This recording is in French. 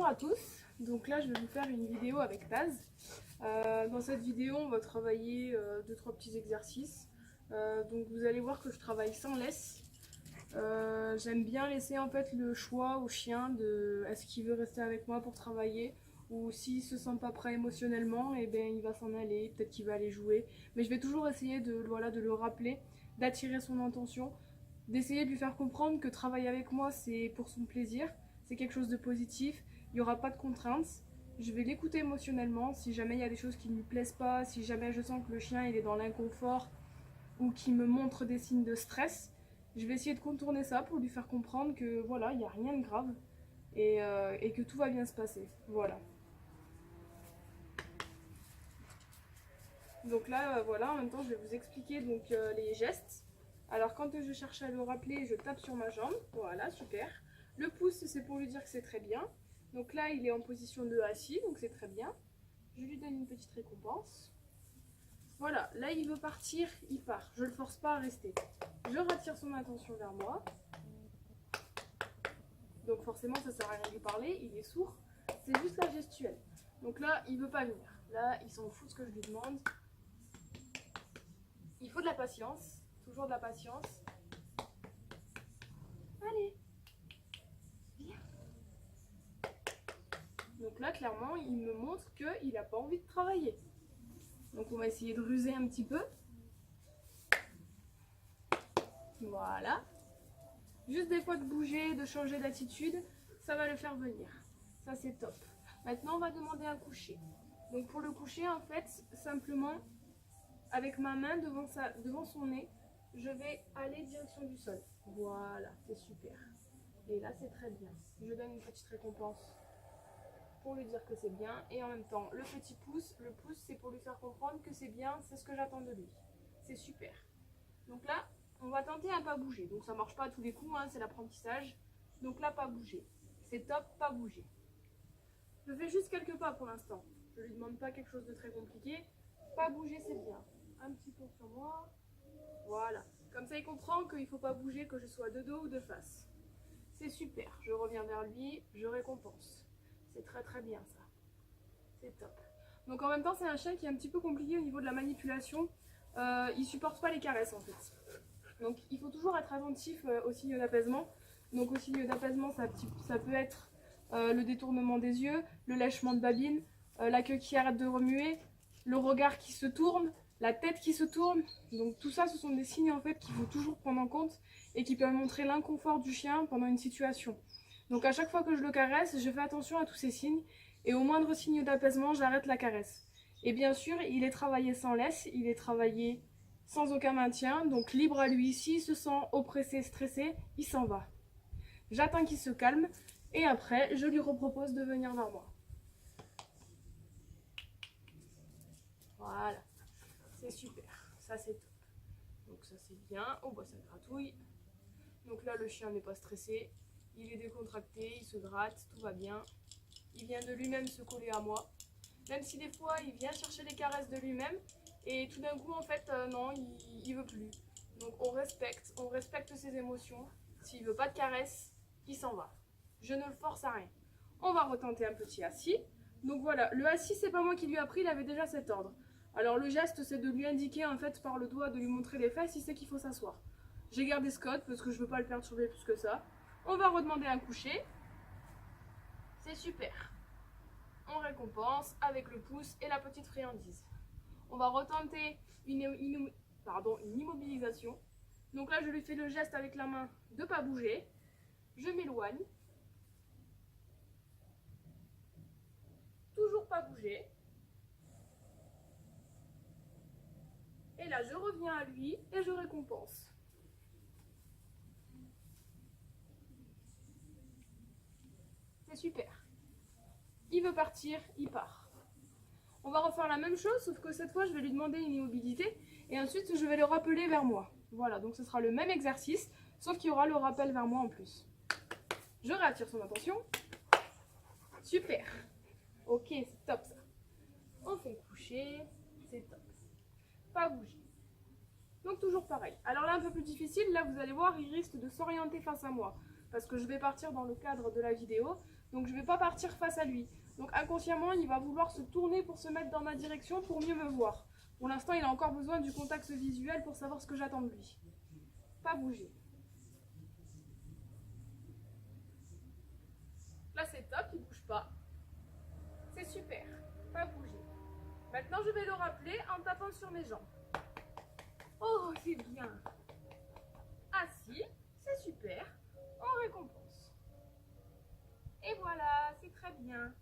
Bonjour à tous, donc là je vais vous faire une vidéo avec Taz. Dans cette vidéo on va travailler 2-3 petits exercices. Donc vous allez voir que je travaille sans laisse. J'aime bien laisser en fait le choix au chien de est-ce qu'il veut rester avec moi pour travailler, ou s'il se sent pas prêt émotionnellement, et ben il va s'en aller, peut-être qu'il va aller jouer. Mais je vais toujours essayer de le rappeler, d'attirer son attention, d'essayer de lui faire comprendre que travailler avec moi c'est pour son plaisir, c'est quelque chose de positif, il n'y aura pas de contraintes. Je vais l'écouter émotionnellement, si jamais il y a des choses qui ne lui plaisent pas, si jamais je sens que le chien il est dans l'inconfort ou qu'il me montre des signes de stress, je vais essayer de contourner ça pour lui faire comprendre que voilà, il n'y a rien de grave et que tout va bien se passer. Voilà. Donc là, voilà, en même temps je vais vous expliquer donc, les gestes. Alors quand je cherche à le rappeler, je tape sur ma jambe, voilà, super. Le pouce, c'est pour lui dire que c'est très bien. Donc là, il est en position de assis, donc c'est très bien. Je lui donne une petite récompense. Voilà, là il veut partir, il part. Je ne le force pas à rester. Je rattire son attention vers moi. Donc forcément, ça ne sert à rien de lui parler, il est sourd. C'est juste la gestuelle. Donc là, il ne veut pas venir. Là, il s'en fout de ce que je lui demande. Il faut de la patience, toujours de la patience. Allez, viens. Donc là, clairement, il me montre qu'il n'a pas envie de travailler. Donc on va essayer de ruser un petit peu. Voilà. Juste des fois de bouger, de changer d'attitude, ça va le faire venir. Ça c'est top. Maintenant on va demander un coucher. Donc pour le coucher, en fait, simplement avec ma main devant son nez, je vais aller direction du sol. Voilà, c'est super. Et là c'est très bien. Je donne une petite récompense pour lui dire que c'est bien, et en même temps le petit pouce, le pouce c'est pour lui faire comprendre que c'est bien, c'est ce que j'attends de lui. C'est super. Donc là on va tenter à pas bouger, donc ça marche pas à tous les coups, hein, c'est l'apprentissage. Donc là pas bouger, c'est top, pas bouger. Je fais juste quelques pas pour l'instant, je lui demande pas quelque chose de très compliqué. Pas bouger, c'est bien. Un petit peu sur moi, voilà, comme ça il comprend qu'il faut pas bouger, que je sois de dos ou de face. C'est super, je reviens vers lui, je récompense. C'est très très bien ça. C'est top. Donc en même temps, c'est un chien qui est un petit peu compliqué au niveau de la manipulation. Il supporte pas les caresses en fait. Donc il faut toujours être attentif aux signes d'apaisement. Donc aux signes d'apaisement, ça peut être le détournement des yeux, le lèchement de babine, la queue qui arrête de remuer, le regard qui se tourne, la tête qui se tourne. Donc tout ça, ce sont des signes en fait qu'il faut toujours prendre en compte et qui peuvent montrer l'inconfort du chien pendant une situation. Donc à chaque fois que je le caresse, je fais attention à tous ces signes, et au moindre signe d'apaisement, j'arrête la caresse. Et bien sûr, il est travaillé sans laisse, il est travaillé sans aucun maintien, donc libre à lui. S'il se sent oppressé, stressé, il s'en va. J'attends qu'il se calme, et après, je lui repropose de venir vers moi. Voilà, c'est super, ça c'est top. Donc ça c'est bien, oh bah ça gratouille. Donc là le chien n'est pas stressé, il est décontracté, il se gratte, tout va bien. Il vient de lui-même se coller à moi. Même si des fois il vient chercher les caresses de lui-même, et tout d'un coup en fait non, il veut plus. Donc on respecte ses émotions. S'il veut pas de caresses, il s'en va. Je ne le force à rien. On va retenter un petit assis. Donc voilà, le assis c'est pas moi qui lui ai appris, il avait déjà cet ordre. Alors le geste c'est de lui indiquer en fait par le doigt, de lui montrer les fesses, il sait qu'il faut s'asseoir. J'ai gardé Scott parce que je veux pas le perturber plus que ça. On va redemander un coucher. C'est super. On récompense avec le pouce et la petite friandise. On va retenter une immobilisation. Donc là je lui fais le geste avec la main de ne pas bouger. Je m'éloigne. Toujours pas bouger. Et là je reviens à lui et je récompense. C'est super. Il veut partir, il part. On va refaire la même chose, sauf que cette fois je vais lui demander une immobilité et ensuite je vais le rappeler vers moi. Voilà, donc ce sera le même exercice, sauf qu'il y aura le rappel vers moi en plus. Je réattire son attention. Super. Ok, c'est top ça. On fait coucher, c'est top. Pas bouger. Donc toujours pareil. Alors là un peu plus difficile, là vous allez voir, il risque de s'orienter face à moi. Parce que je vais partir dans le cadre de la vidéo Donc je ne vais pas partir face à lui. Donc inconsciemment, il va vouloir se tourner pour se mettre dans ma direction pour mieux me voir. Pour l'instant, il a encore besoin du contact visuel pour savoir ce que j'attends de lui. Pas bouger. Là, c'est top, il ne bouge pas. C'est super. Pas bouger. Maintenant, je vais le rappeler en tapant sur mes jambes. Oh, c'est bien. Assis, c'est super. On récompense. Et voilà, c'est très bien.